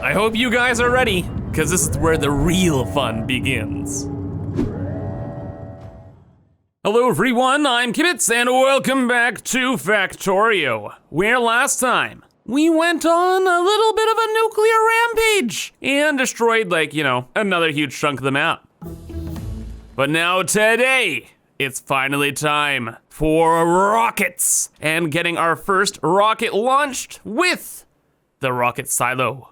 I hope you guys are ready, because this is where the real fun begins. Hello everyone, I'm Kibitz, and welcome back to Factorio, where last time we went on a little bit of a nuclear rampage and destroyed, another huge chunk of the map. But now today, it's finally time for rockets and getting our first rocket launched with the rocket silo.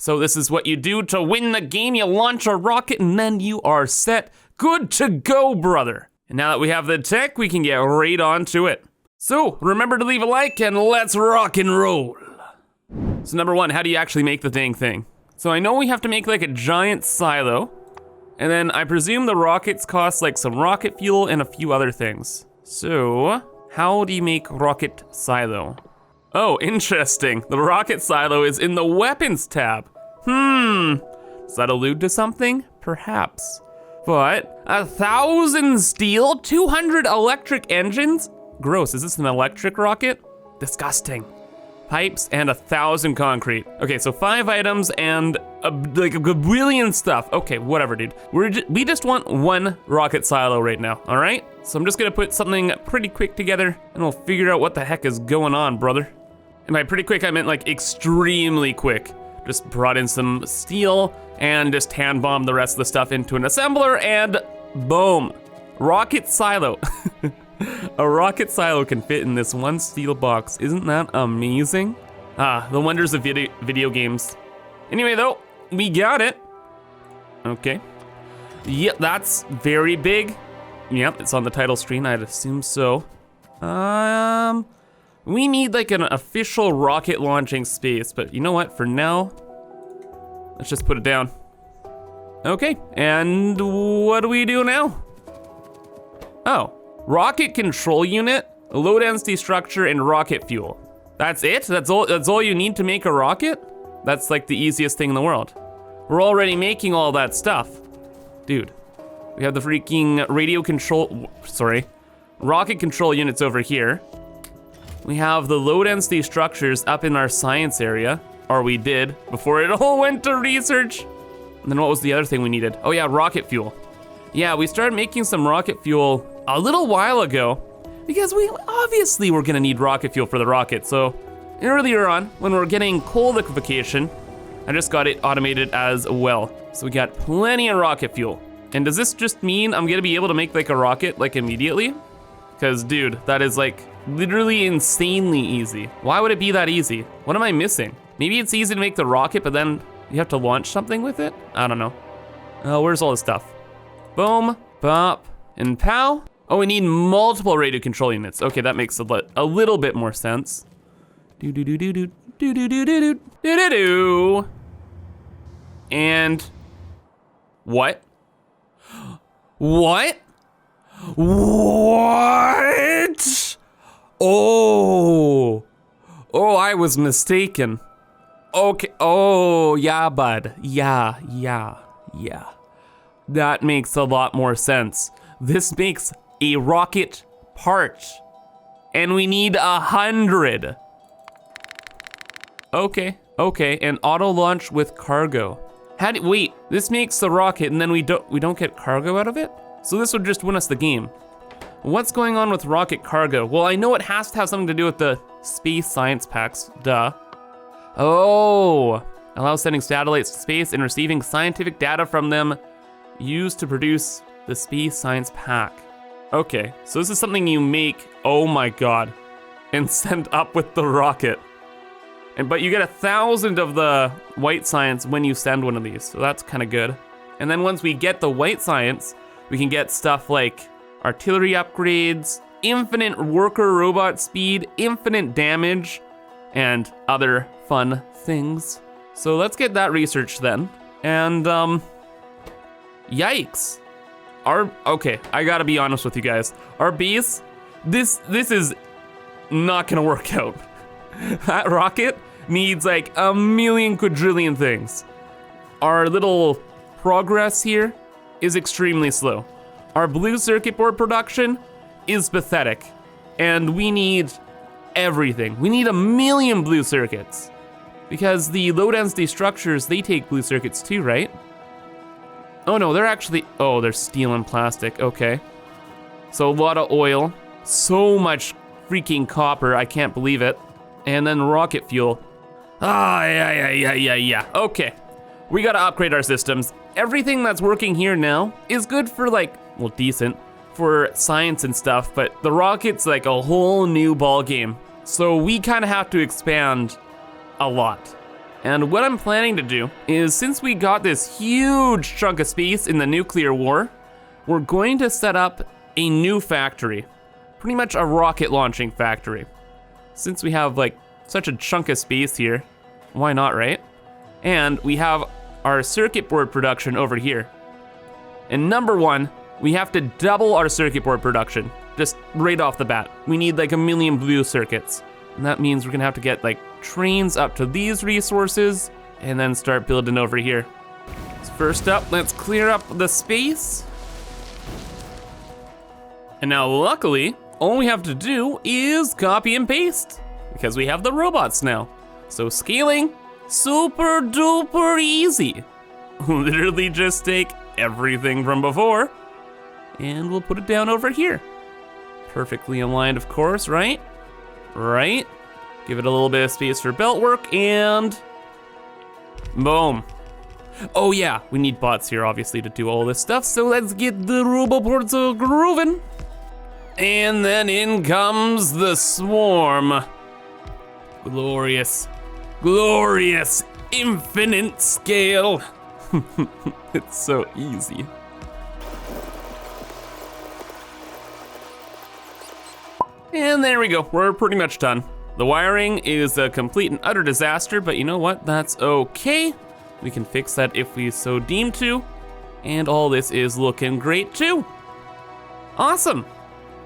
So this is what you do to win the game. You launch a rocket and then you are set, good to go, brother. And now that we have the tech, we can get right onto it. So remember to leave a like and let's rock and roll. So number one, how do you actually make the dang thing? So I know we have to make like a giant silo, and then I presume the rockets cost like some rocket fuel and a few other things. So how do you make rocket silo? Oh, interesting. The rocket silo is in the weapons tab. Does that allude to something? Perhaps. But 1,000 steel, 200 electric engines? Gross, is this an electric rocket? Disgusting. Pipes and 1,000 concrete. Okay, so 5 items and a gazillion stuff. Okay, whatever, dude. We just want one rocket silo right now, all right? So I'm just gonna put something pretty quick together and we'll figure out what the heck is going on, brother. And by pretty quick, I meant like extremely quick. Just brought in some steel and just hand bombed the rest of the stuff into an assembler and boom, rocket silo. A rocket silo can fit in this one steel box. Isn't that amazing? The wonders of video games. Anyway though, we got it. Okay. Yep, that's very big. Yep, it's on the title screen, I'd assume so. We need like an official rocket launching space, but you know what, for now, let's just put it down. Okay, and what do we do now? Oh, rocket control unit, low density structure, and rocket fuel. That's it? That's all you need to make a rocket? That's like the easiest thing in the world. We're already making all that stuff. Dude, we have the freaking rocket control units over here. We have the low density structures up in our science area, or we did, before it all went to research. And then what was the other thing we needed? Oh yeah, rocket fuel. Yeah, we started making some rocket fuel a little while ago, because we obviously were gonna need rocket fuel for the rocket. So earlier on, when we were getting coal liquefaction, I just got it automated as well. So we got plenty of rocket fuel. And does this just mean I'm gonna be able to make like a rocket like immediately? Because dude, that is like literally insanely easy. Why would it be that easy? What am I missing? Maybe it's easy to make the rocket, but then you have to launch something with it? I don't know. Where's all this stuff? Boom, bop, and pow. Oh, we need multiple radio control units. Okay, that makes a little bit more sense. Do-do-do-do-do-do-do-do-do-do-do. And what? What? What? Oh, I was mistaken. Okay, oh, yeah, bud. Yeah. That makes a lot more sense. This makes a rocket part, and we need 100. Okay, and auto launch with cargo. Wait, this makes the rocket, and then we don't get cargo out of it? So this would just win us the game. What's going on with rocket cargo? Well, I know it has to have something to do with the space science packs, duh. Oh, allows sending satellites to space and receiving scientific data from them used to produce the space science pack. Okay, so this is something you make, oh my god, and send up with the rocket. But you get 1,000 of the white science when you send one of these, so that's kind of good. And then once we get the white science, we can get stuff like artillery upgrades, infinite worker robot speed, infinite damage, and other fun things. So let's get that research then. And yikes. Okay, I gotta be honest with you guys. Our base, this is not gonna work out. That rocket needs like a million quadrillion things. Our little progress here is extremely slow. Our blue circuit board production is pathetic. And we need everything. We need 1 million blue circuits. Because the low density structures, they take blue circuits too, right? Oh no, they're actually, oh, they're steel and plastic, okay. So a lot of oil, so much freaking copper, I can't believe it. And then rocket fuel. Ah, yeah. Okay, we gotta upgrade our systems. Everything that's working here now is good for like, well, decent, for science and stuff, but the rocket's like a whole new ball game. So we kind of have to expand a lot. And what I'm planning to do is, since we got this huge chunk of space in the nuclear war, we're going to set up a new factory. Pretty much a rocket launching factory. Since we have like such a chunk of space here, why not, right? And we have our circuit board production over here. And number one, we have to double our circuit board production, just right off the bat. We need like 1 million blue circuits. And that means we're gonna have to get like trains up to these resources and then start building over here. So first up, let's clear up the space. And now luckily, all we have to do is copy and paste because we have the robots now. So scaling, super duper easy. Literally just take everything from before and we'll put it down over here. Perfectly aligned, of course, right? Right? Give it a little bit of space for belt work and boom. Oh yeah, we need bots here obviously to do all this stuff, so let's get the roboports grooving. And then in comes the swarm. Glorious, glorious, infinite scale. It's so easy. And there we go, we're pretty much done. The wiring is a complete and utter disaster, but you know what, that's okay. We can fix that if we so deem to. And all this is looking great too. Awesome.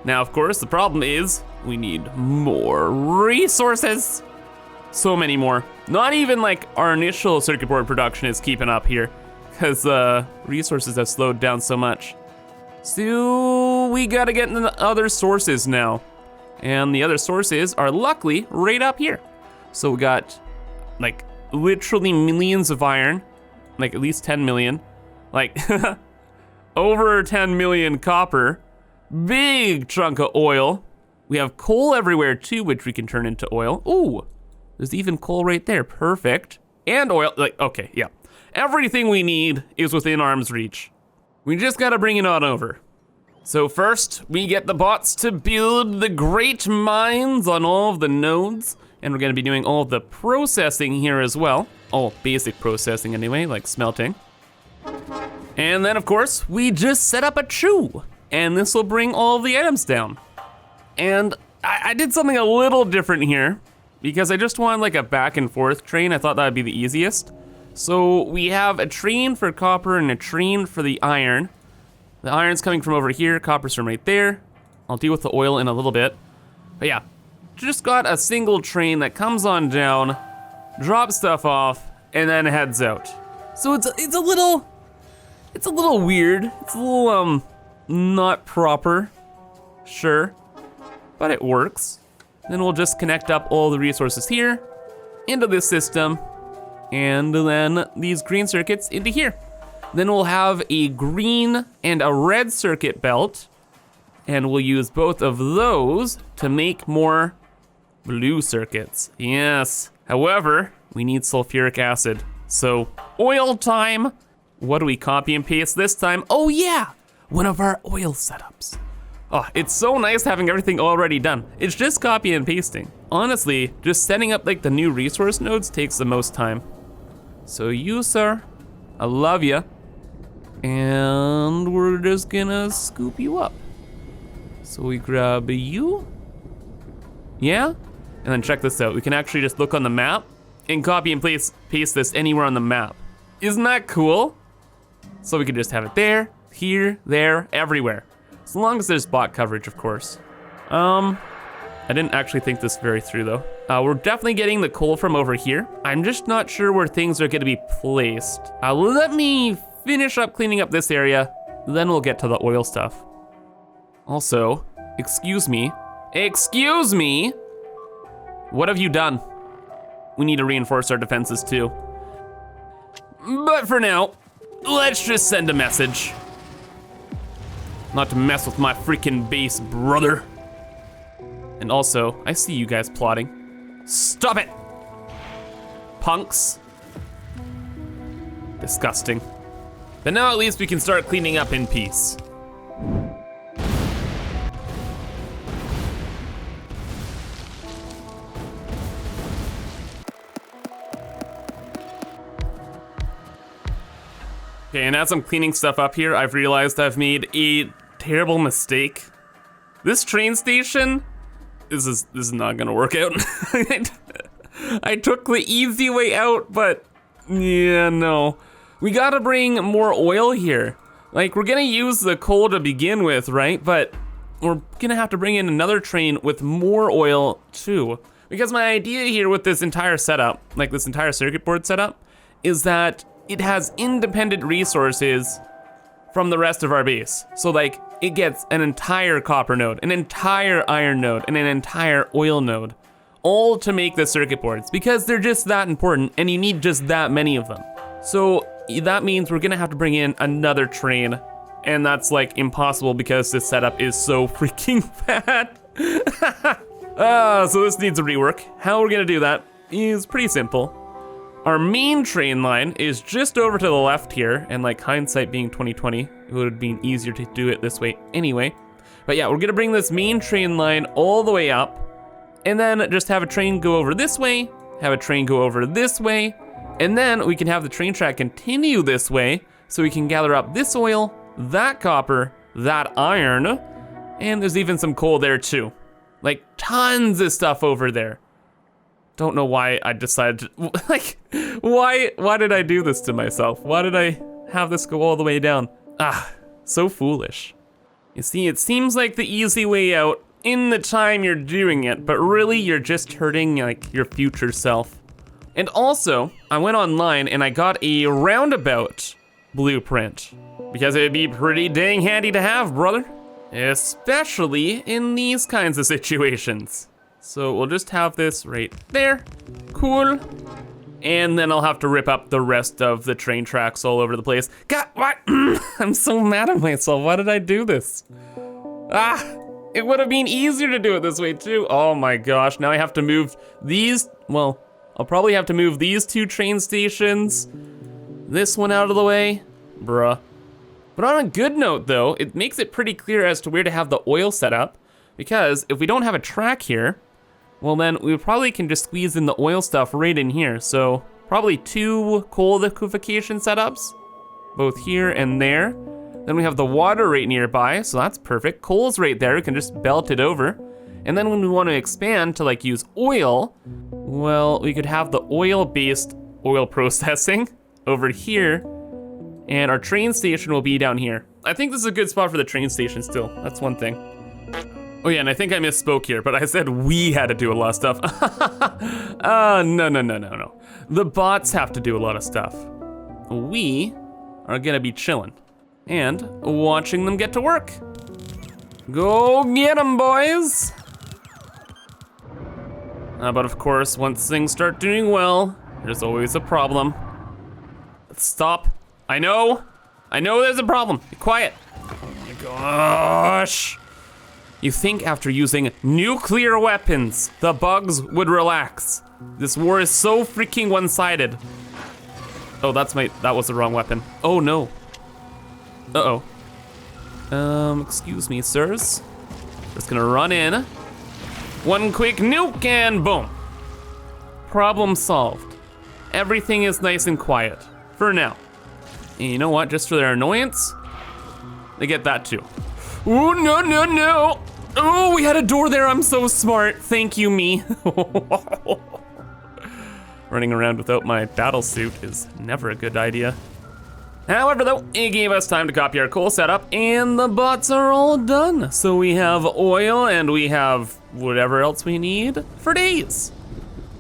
Now, of course, the problem is we need more resources. So many more. Not even like our initial circuit board production is keeping up here because resources have slowed down so much. So we gotta get into other sources now. And the other sources are luckily right up here. So we got like literally millions of iron, like at least 10 million, like over 10 million copper, big chunk of oil. We have coal everywhere too, which we can turn into oil. Ooh, there's even coal right there, perfect. And oil, like, okay, yeah. Everything we need is within arm's reach. We just gotta bring it on over. So first, we get the bots to build the great mines on all of the nodes, and we're gonna be doing all of the processing here as well. All basic processing anyway, like smelting. And then of course, we just set up a chew, and this will bring all of the items down. And I did something a little different here, because I just wanted like a back and forth train. I thought that would be the easiest. So we have a train for copper and a train for the iron. The iron's coming from over here, copper's from right there. I'll deal with the oil in a little bit. But yeah, just got a single train that comes on down, drops stuff off, and then heads out. So it's a little weird. It's a little not proper, sure, but it works. Then we'll just connect up all the resources here into this system, and then these green circuits into here. Then we'll have a green and a red circuit belt, and we'll use both of those to make more blue circuits. Yes. However, we need sulfuric acid. So, oil time. What do we copy and paste this time? Oh yeah, one of our oil setups. Oh, it's so nice having everything already done. It's just copy and pasting. Honestly, just setting up like the new resource nodes takes the most time. So you, sir, I love ya. And we're just gonna scoop you up. So we grab you. Yeah? And then check this out. We can actually just look on the map and copy and paste this anywhere on the map. Isn't that cool? So we can just have it there, here, there, everywhere. As long as there's bot coverage, of course. I didn't actually think this very through though. We're definitely getting the coal from over here. I'm just not sure where things are gonna be placed. Let me finish up cleaning up this area, then we'll get to the oil stuff. Also, excuse me, what have you done? we need to reinforce our defenses too. But for now, let's just send a message. Not to mess with my freaking base, brother. And also, I see you guys plotting. Stop it! Punks. Disgusting. But now at least we can start cleaning up in peace. Okay, and as I'm cleaning stuff up here, I've realized I've made a terrible mistake. This train station, this is not gonna work out. I took the easy way out, but yeah, no. We gotta bring more oil here. Like, we're gonna use the coal to begin with, right? But we're gonna have to bring in another train with more oil too. Because my idea here with this entire setup, like this entire circuit board setup, is that it has independent resources from the rest of our base. So like, it gets an entire copper node, an entire iron node, and an entire oil node, all to make the circuit boards, because they're just that important and you need just that many of them. So that means we're gonna have to bring in another train, and that's like impossible because this setup is so freaking bad. So this needs a rework. How we're gonna do that is pretty simple. Our main train line is just over to the left here, and like hindsight being 2020, it would have been easier to do it this way anyway. But yeah, we're gonna bring this main train line all the way up, and then just have a train go over this way, have a train go over this way, and then we can have the train track continue this way, so we can gather up this oil, that copper, that iron, and there's even some coal there too. Like tons of stuff over there. Don't know why I decided to, like, why did I do this to myself? Why did I have this go all the way down? So foolish. You see, it seems like the easy way out in the time you're doing it, but really you're just hurting like your future self. And also, I went online and I got a roundabout blueprint, because it'd be pretty dang handy to have, brother. Especially in these kinds of situations. So we'll just have this right there, cool. And then I'll have to rip up the rest of the train tracks all over the place. God, what? I'm so mad at myself, why did I do this? It would have been easier to do it this way too. Oh my gosh, now I have to move these, well, I'll probably have to move these two train stations, this one out of the way, bruh. But on a good note though, it makes it pretty clear as to where to have the oil set up, because if we don't have a track here, well then we probably can just squeeze in the oil stuff right in here. So probably 2 coal liquefaction setups, both here and there. Then we have the water right nearby, so that's perfect. Coal's right there, we can just belt it over. And then when we want to expand to like use oil, well, we could have the oil-based oil processing over here, and our train station will be down here. I think this is a good spot for the train station still, that's one thing. Oh yeah, and I think I misspoke here, but I said we had to do a lot of stuff. No. The bots have to do a lot of stuff. We are gonna be chilling and watching them get to work. Go get them, boys. But of course, once things start doing well, there's always a problem. Stop. I know there's a problem. Be quiet. Oh my gosh. You think after using nuclear weapons, the bugs would relax. This war is so freaking one-sided. Oh, that was the wrong weapon. Oh no. Uh-oh. Excuse me, sirs. Just gonna run in. One quick nuke and boom. Problem solved. Everything is nice and quiet, for now. And you know what, just for their annoyance, they get that too. Oh, no. Oh, we had a door there, I'm so smart. Thank you, me. Running around without my battle suit is never a good idea. However though, it gave us time to copy our coal setup and the bots are all done. So we have oil and we have whatever else we need for days.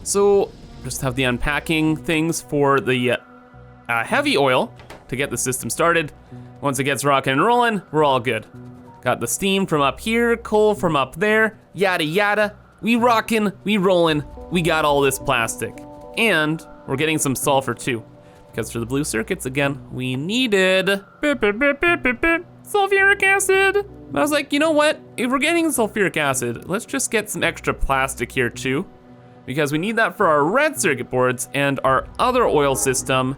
So just have the unpacking things for the heavy oil to get the system started. Once it gets rocking and rolling, we're all good. Got the steam from up here, coal from up there, yada yada. We rockin', we rollin', we got all this plastic. And we're getting some sulfur too. Because for the blue circuits, again, we needed sulfuric acid. I was like, you know what? If we're getting sulfuric acid, let's just get some extra plastic here too. Because we need that for our red circuit boards, and our other oil system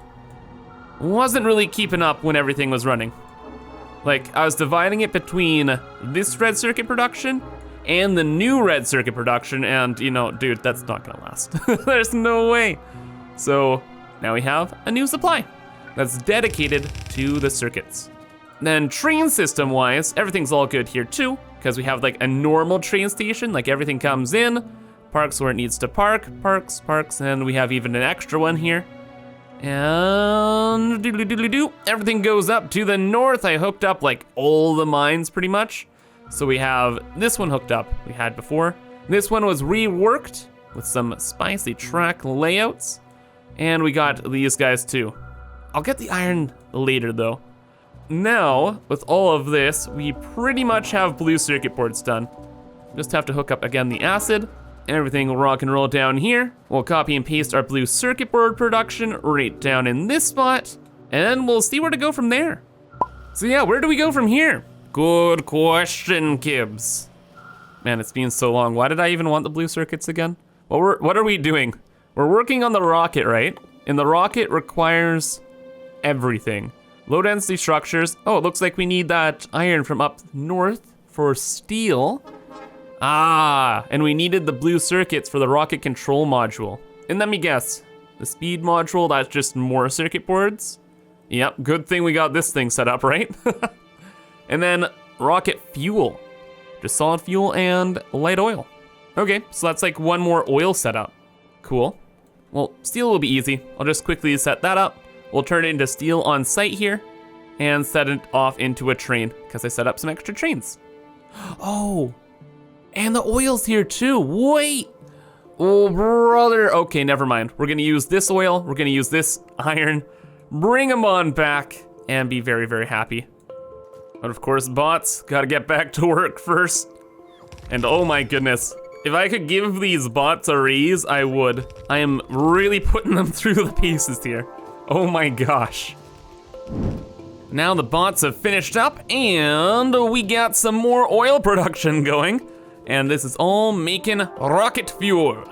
wasn't really keeping up when everything was running. Like, I was dividing it between this red circuit production and the new red circuit production, and you know, dude, that's not gonna last. There's no way. So now we have a new supply that's dedicated to the circuits. Then train system wise, everything's all good here too, because we have like a normal train station, like everything comes in, parks where it needs to park, parks, and we have even an extra one here. And doodly-doodly-doo, everything goes up to the north. I hooked up like all the mines pretty much. So we have this one hooked up, we had before. This one was reworked with some spicy track layouts. And we got these guys too. I'll get the iron later though. Now, with all of this, we pretty much have blue circuit boards done. Just have to hook up again the acid. Everything will rock and roll down here. We'll copy and paste our blue circuit board production right down in this spot. And we'll see where to go from there. So yeah, where do we go from here? Good question, Kibs. Man, it's been so long. Why did I even want the blue circuits again? Well, what are we doing? We're working on the rocket, right? And the rocket requires everything. Low density structures. Oh, it looks like we need that iron from up north for steel. Ah, and we needed the blue circuits for the rocket control module. And let me guess, the speed module, that's just more circuit boards? Yep, good thing we got this thing set up, right? And then rocket fuel, just solid fuel and light oil. Okay, so that's like one more oil setup. Cool. Well, steel will be easy. I'll just quickly set that up. We'll turn it into steel on site here and set it off into a train because I set up some extra trains. Oh, and the oil's here too, wait. Oh, brother, okay, never mind. We're gonna use this oil, we're gonna use this iron, bring them on back and be very, very happy. But of course, bots, gotta get back to work first. And oh my goodness, if I could give these bots a raise, I would. I am really putting them through the paces here. Oh my gosh. Now the bots have finished up and we got some more oil production going. And this is all making rocket fuel.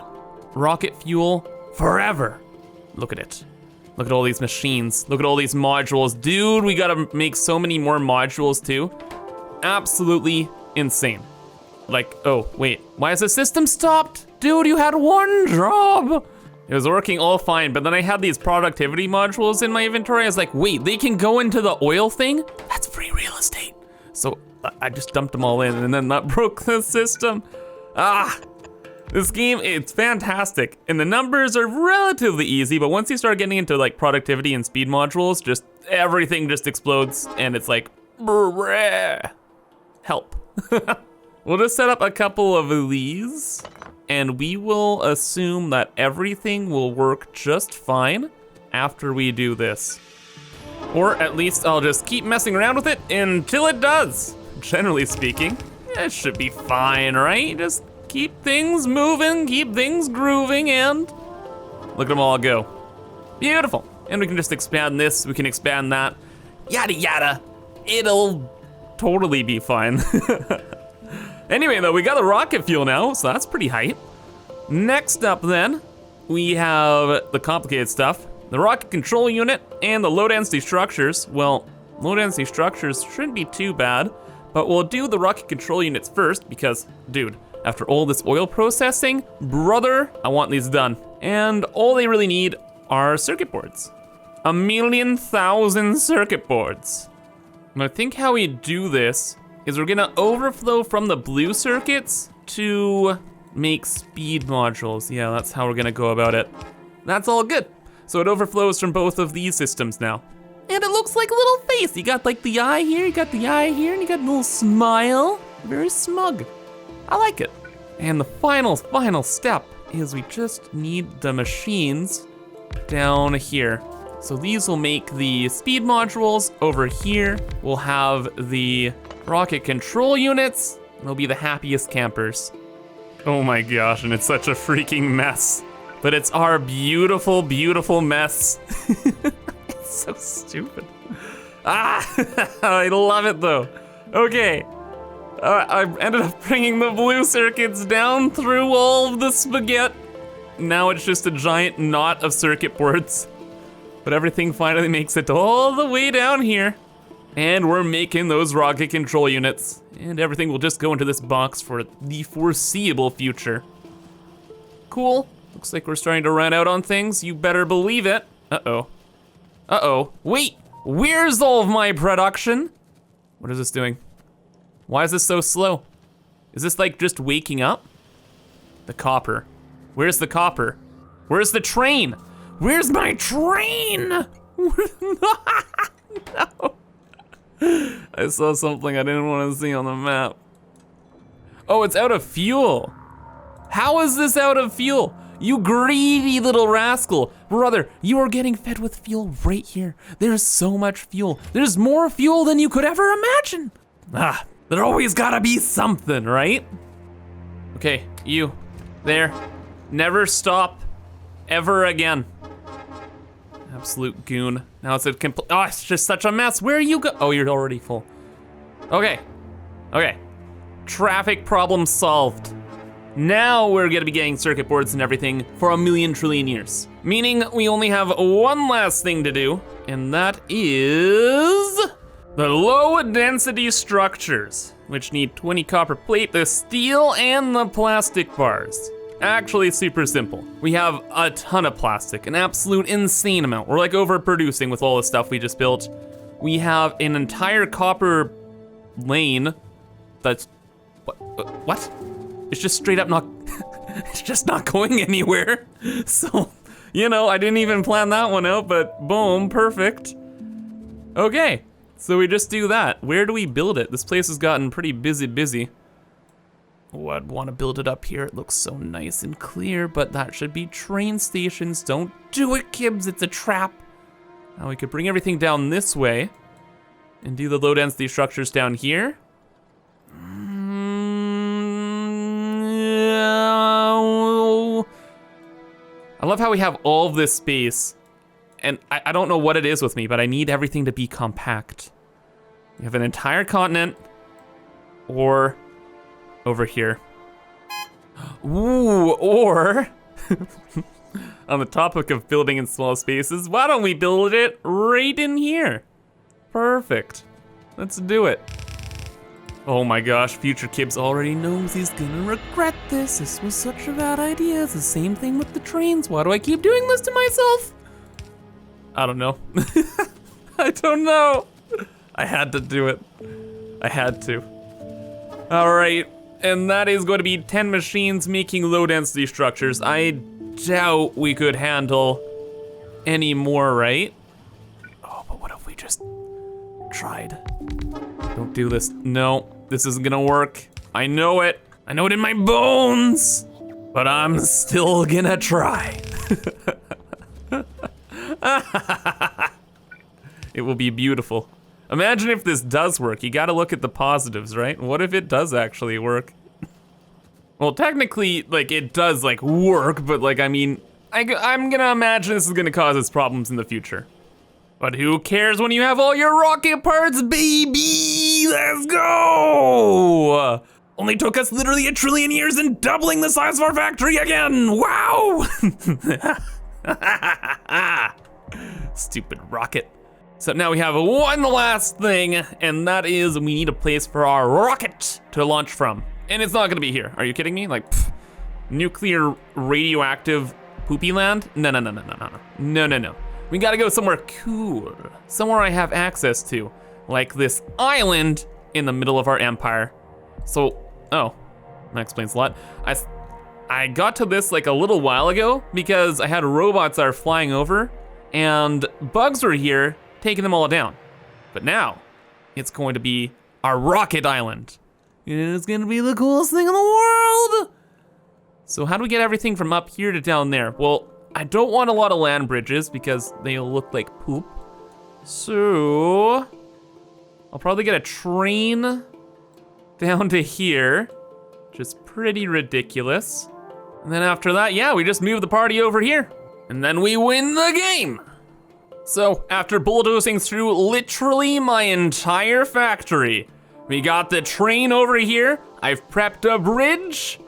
Rocket fuel forever. Look at it. Look at all these machines. Look at all these modules. Dude, we gotta make so many more modules too. Absolutely insane. Like, oh, wait, why is the system stopped? Dude, you had one job. It was working all fine, but then I had these productivity modules in my inventory. I was like, wait, they can go into the oil thing? That's free real estate. So I just dumped them all in and then that broke the system. Ah, this game, it's fantastic. And the numbers are relatively easy, but once you start getting into like productivity and speed modules, just everything just explodes and it's like, brrrr, help. We'll just set up a couple of these and we will assume that everything will work just fine after we do this. Or at least I'll just keep messing around with it until it does. Generally speaking, it should be fine, right? Just keep things moving, keep things grooving, and look at them all go. Beautiful. And we can just expand this, we can expand that, yada yada. It'll totally be fine. Anyway though, we got the rocket fuel now, so that's pretty hype. Next up then, we have the complicated stuff. The rocket control unit and the low density structures. Well, low density structures shouldn't be too bad, but we'll do the rocket control units first because, dude, after all this oil processing, brother, I want these done. And all they really need are circuit boards. 1,000,000 circuit boards. And I think how we do this is we're gonna overflow from the blue circuits to make speed modules. Yeah, that's how we're gonna go about it. That's all good. So it overflows from both of these systems now. And it looks like a little face. You got like the eye here, you got the eye here, and you got a little smile. Very smug. I like it. And the final step is we just need the machines down here. So these will make the speed modules. Over here, we'll have the rocket control units. They'll be the happiest campers. Oh my gosh, and it's such a freaking mess. but it's our beautiful, beautiful mess. It's so stupid. I love it though. Okay, I ended up bringing the blue circuits down through all of the spaghetti. Now it's just a giant knot of circuit boards. But everything finally makes it all the way down here. And we're making those rocket control units. And everything will just go into this box for the foreseeable future. Cool. Looks like we're starting to run out on things. You better believe it. Uh-oh. Uh-oh. Wait, where's all of my production? What is this doing? Why is this so slow? Is this like just waking up? The copper. Where's the copper? Where's the train? Where's my train? No. I saw something I didn't want to see on the map. Oh, it's out of fuel. How is this out of fuel? You greedy little rascal. Brother, you are getting fed with fuel right here. There's so much fuel. There's more fuel than you could ever imagine. There always gotta be something, right? Okay, you, there. Never stop, ever again. Absolute goon. Now it's a complete, oh, it's just such a mess. Where are you go? Oh, you're already full. Okay, okay. Traffic problem solved. Now we're gonna be getting circuit boards and everything for 1,000,000 trillion years. Meaning we only have one last thing to do, and that is the low density structures, which need 20 copper plate, the steel, and the plastic bars. Actually, it's super simple. We have a ton of plastic, an absolute insane amount. We're like overproducing with all the stuff we just built. We have an entire copper lane that's, what? It's just straight up not, it's just not going anywhere. So, you know, I didn't even plan that one out, but boom, perfect. Okay, so we just do that. Where do we build it? This place has gotten pretty busy. Oh, I'd want to build it up here. It looks so nice and clear, but that should be train stations. Don't do it, Kibs, it's a trap. Now we could bring everything down this way and do the low density structures down here. I love how we have all of this space, and I don't know what it is with me, but I need everything to be compact. We have an entire continent, or over here. Ooh, or on the topic of building in small spaces, why don't we build it right in here? Perfect. Let's do it. Oh my gosh, future Kibs already knows he's gonna regret this. This was such a bad idea. It's the same thing with the trains. Why do I keep doing this to myself? I don't know. I don't know. I had to do it. I had to. All right, and that is going to be 10 machines making low density structures. I doubt we could handle any more, right? Oh, but what if we just tried? Don't do this. No, this isn't gonna work. I know it. I know it in my bones, but I'm still gonna try. It will be beautiful. Imagine if this does work. You gotta look at the positives, right? What if it does actually work? Well, technically, like, it does, like, work, but, like, I mean, I'm gonna imagine this is gonna cause us problems in the future. But who cares when you have all your rocket parts, baby? Let's go! Only took us literally 1 trillion years and doubling the size of our factory again! Wow! Stupid rocket. So now we have one last thing, and that is we need a place for our rocket to launch from. And it's not gonna be here. Are you kidding me? Like, nuclear radioactive poopy land? No. We gotta go somewhere cool. Somewhere I have access to, like this island in the middle of our empire. So, oh, that explains a lot. I got to this like a little while ago because I had robots that are flying over and bugs were here taking them all down. But now it's going to be our rocket island. It's gonna be the coolest thing in the world. So how do we get everything from up here to down there? Well, I don't want a lot of land bridges because they'll look like poop. So I'll probably get a train down to here, which is pretty ridiculous. And then after that, yeah, we just move the party over here. And then we win the game. So after bulldozing through literally my entire factory, we got the train over here, I've prepped a bridge,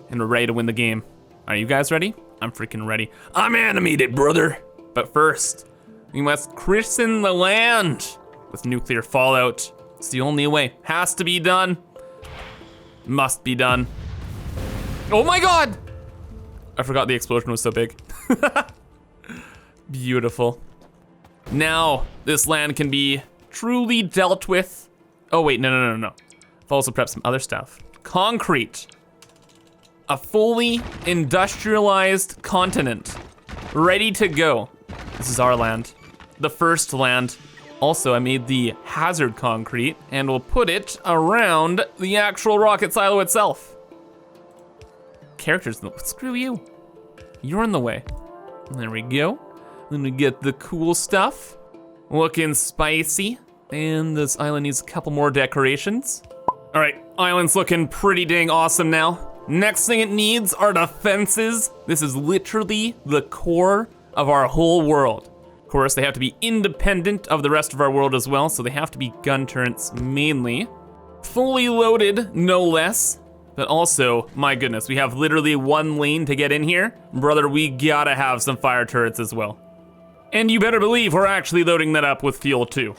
and we're ready to win the game. Are you guys ready? I'm freaking ready. I'm animated, brother. But first, we must christen the land with nuclear fallout. It's the only way. Has to be done. Must be done. Oh my God! I forgot the explosion was so big. Beautiful. Now, this land can be truly dealt with. Oh wait, no. I've also prepped some other stuff. Concrete. A fully industrialized continent. Ready to go. This is our land. The first land. Also, I made the hazard concrete and we'll put it around the actual rocket silo itself. Characters, screw you. You're in the way. There we go. Then we get the cool stuff. Looking spicy. And this island needs a couple more decorations. All right, island's looking pretty dang awesome now. Next thing it needs are the fences. This is literally the core of our whole world. Of course, they have to be independent of the rest of our world as well, so they have to be gun turrets mainly. Fully loaded, no less. But also, my goodness, we have literally one lane to get in here. Brother, we gotta have some fire turrets as well. And you better believe we're actually loading that up with fuel too.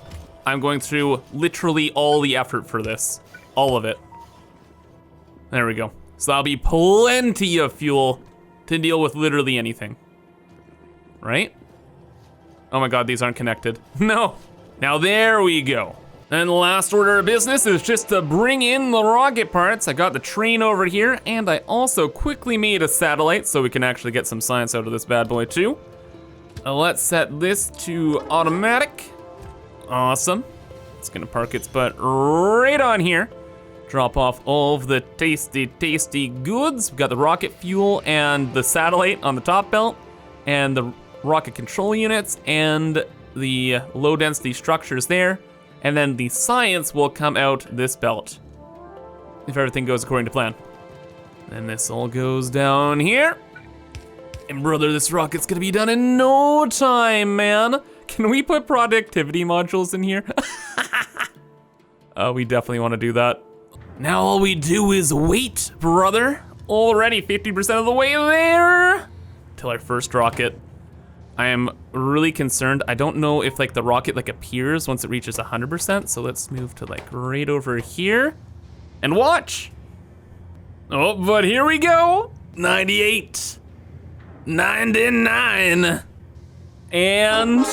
I'm going through literally all the effort for this. All of it. There we go. So that'll be plenty of fuel to deal with literally anything. Right? Oh my God, these aren't connected. No. Now there we go. And the last order of business is just to bring in the rocket parts. I got the train over here, and I also quickly made a satellite so we can actually get some science out of this bad boy too. Let's set this to automatic. Awesome. It's gonna park its butt right on here. Drop off all of the tasty, tasty goods. We've got the rocket fuel and the satellite on the top belt, and the rocket control units, and the low density structures there. And then the science will come out this belt, if everything goes according to plan. And this all goes down here. And brother, this rocket's gonna be done in no time, man. Can we put productivity modules in here? We definitely wanna do that. Now all we do is wait, brother. Already 50% of the way there. Till our first rocket. I am really concerned. I don't know if like the rocket like appears once it reaches 100%. So let's move to like right over here and watch. Oh, but here we go. 98, 99, and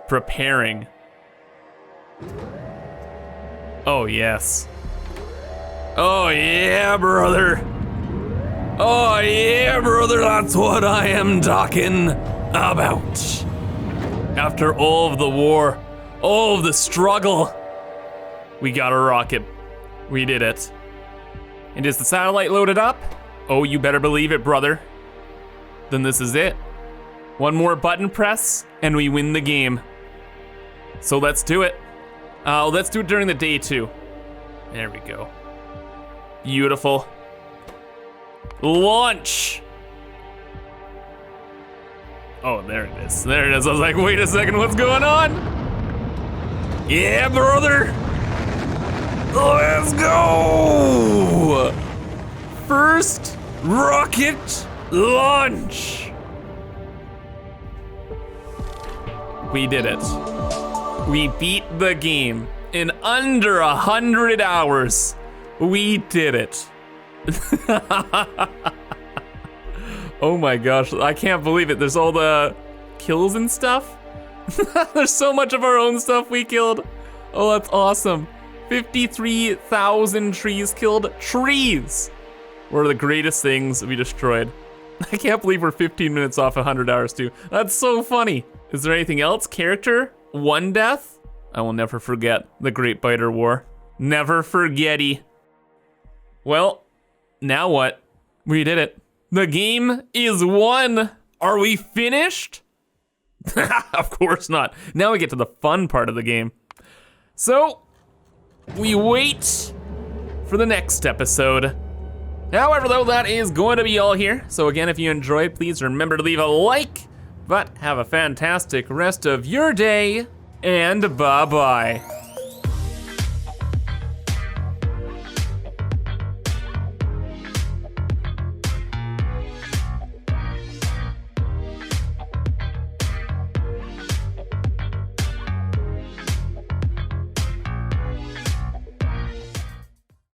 preparing. Oh yes. Oh yeah, brother. Oh yeah, brother, that's what I am talking about. After all of the war, all of the struggle, we got a rocket. We did it. And is the satellite loaded up? Oh, you better believe it, brother. Then this is it. One more button press, and we win the game. So let's do it. Let's do it during the day too. There we go. Beautiful. Launch. Oh, there it is. There it is. I was like, wait a second, what's going on? Yeah, brother. Let's go. First rocket launch. We did it. We beat the game in under 100 hours. We did it. Oh my gosh, I can't believe it. There's all the kills and stuff. There's so much of our own stuff we killed. Oh, that's awesome. 53,000 trees killed. Trees were the greatest things we destroyed. I can't believe we're 15 minutes off 100 hours too. That's so funny. Is there anything else? Character? One death? I will never forget the Great Biter War. Never forgetty. Well, now what? We did it. The game is won. Are we finished? Of course not. Now we get to the fun part of the game. So, we wait for the next episode. However, though, that is going to be all here. So again, if you enjoyed, please remember to leave a like, but have a fantastic rest of your day, and bye-bye.